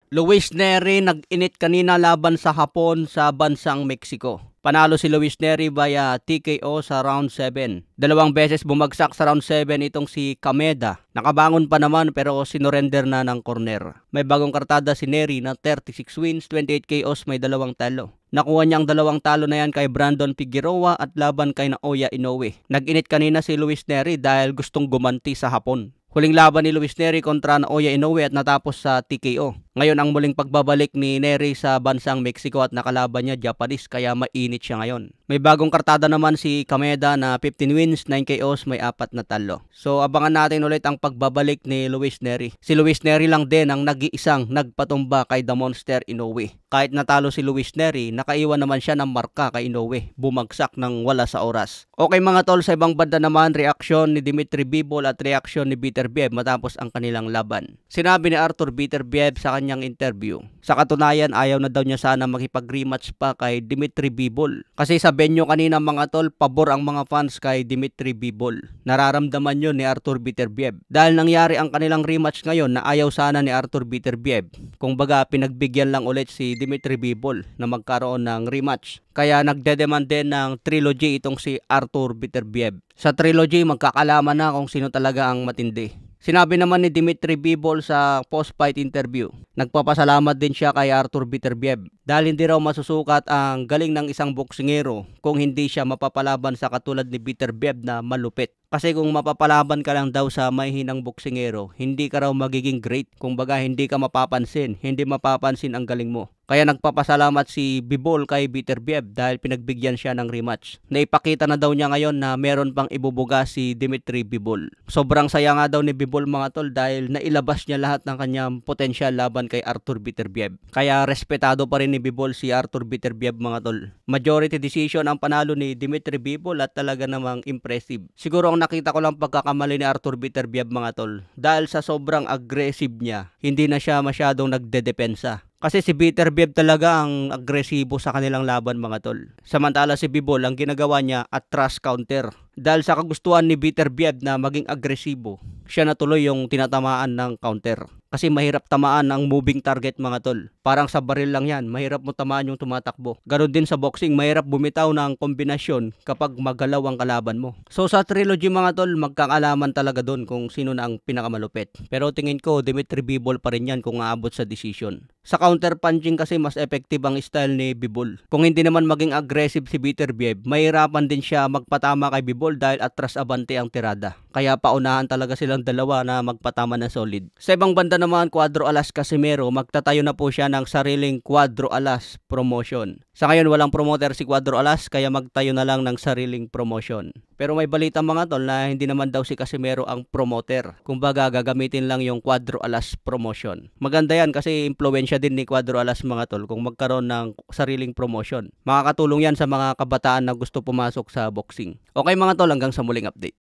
Luis Nery nag-init kanina laban sa Hapon sa bansang Mexico. Panalo si Luis Nery via TKO sa round 7. Dalawang beses bumagsak sa round 7 itong si Kameda. Nakabangon pa naman pero sinurrender na ng corner. May bagong kartada si Nery na 36 wins, 28 KOs, may dalawang talo. Nakuha niya ang dalawang talo na yan kay Brandon Figueroa at laban kay Naoya Inoue. Nag-init kanina si Luis Nery dahil gustong gumanti sa Hapon. Huling laban ni Luis Nery kontra Naoya Inoue at natapos sa TKO. Ngayon ang muling pagbabalik ni Nery sa bansang Mexico at nakalaban niya Japanese kaya mainit siya ngayon. May bagong kartada naman si Kameda na 15 wins, 9 KOs, may 4 na talo. So abangan natin ulit ang pagbabalik ni Luis Nery. Si Luis Nery lang din ang nag-iisang nagpatumba kay The Monster Inoue. Kahit natalo si Luis Nery, nakaiwan naman siya ng marka kay Inoue. Bumagsak ng wala sa oras. Okay mga tol, sa ibang banda naman, reaksyon ni Dimitri Bivol at reaksyon ni Beterbiev matapos ang kanilang laban. Sinabi ni Arthur Beterbiev sa kanyang interview, sa katunayan ayaw na daw niya sana makipag-rematch pa kay Dimitri Bivol. Kasi sa venue kanina mga tol, pabor ang mga fans kay Dimitri Bivol. Nararamdaman yun ni Arthur Beterbiev. Dahil nangyari ang kanilang rematch ngayon na ayaw sana ni Arthur Beterbiev. Kung baga pinagbigyan lang ulit si Dimitri Bivol na magkaroon ng rematch. Kaya nagdedemand din ng trilogy itong si Arthur Beterbiev. Sa trilogy magkakalaman na kung sino talaga ang matindi. Sinabi naman ni Dimitri Bivol sa post-fight interview, nagpapasalamat din siya kay Arthur Beterbiev dahil hindi raw masusukat ang galing ng isang boksingero kung hindi siya mapapalaban sa katulad ni Beterbiev na malupit. Kasi kung mapapalaban ka lang daw sa mahihinang boksingero, hindi ka raw magiging great. Kung baga hindi ka mapapansin, hindi mapapansin ang galing mo. Kaya nagpapasalamat si Bivol kay Beterbiev dahil pinagbigyan siya ng rematch. Naipakita na daw niya ngayon na meron pang ibubuga si Dimitri Bivol. Sobrang saya nga daw ni Bivol mga tol dahil nailabas niya lahat ng kanyang potensyal laban kay Arthur Beterbiev. Kaya respetado pa rin ni Bivol si Arthur Beterbiev mga tol. Majority decision ang panalo ni Dimitri Bivol at talaga namang impressive. Siguro ang nakita ko lang pagkakamali ni Arthur Beterbiev mga tol dahil sa sobrang aggressive niya, hindi na siya masyadong nagdedepensa. Kasi si Beterbiev talaga ang agresibo sa kanilang laban mga tol. Samantala si Bivol ang ginagawa niya atras counter. Dahil sa kagustuhan ni Beterbiev na maging agresibo, siya na tuloy yung tinatamaan ng counter. Kasi mahirap tamaan ang moving target mga tol. Parang sa baril lang yan, mahirap mo tamaan yung tumatakbo. Ganon din sa boxing, mahirap bumitaw ng kombinasyon kapag magalaw ang kalaban mo. So sa trilogy mga tol, magkakalaman talaga doon kung sino na ang pinakamalupit. Pero tingin ko, Dimitri Bivol pa rin yan kung aabot sa decision. Sa counter punching kasi mas effective ang style ni Bivol. Kung hindi naman maging aggressive si Beterbiev, mahirapan din siya magpatama kay Bivol dahil atras abante ang tirada. Kaya paunahan talaga silang dalawa na magpatama na solid. Sa ibang banda naman, Cuadro Alas Casimero, magtatayo na po siya ng sariling Cuadro Alas promotion. Sa ngayon walang promoter si Cuadro Alas kaya magtayo na lang ng sariling promotion. Pero may balita mga tol na hindi naman daw si Casimero ang promoter. Kumbaga gagamitin lang yung Cuadro Alas promotion. Maganda yan kasi impluwensya din ni Cuadro Alas mga tol kung magkaroon ng sariling promotion. Makakatulong yan sa mga kabataan na gusto pumasok sa boxing. Okay mga tol, hanggang sa muling update.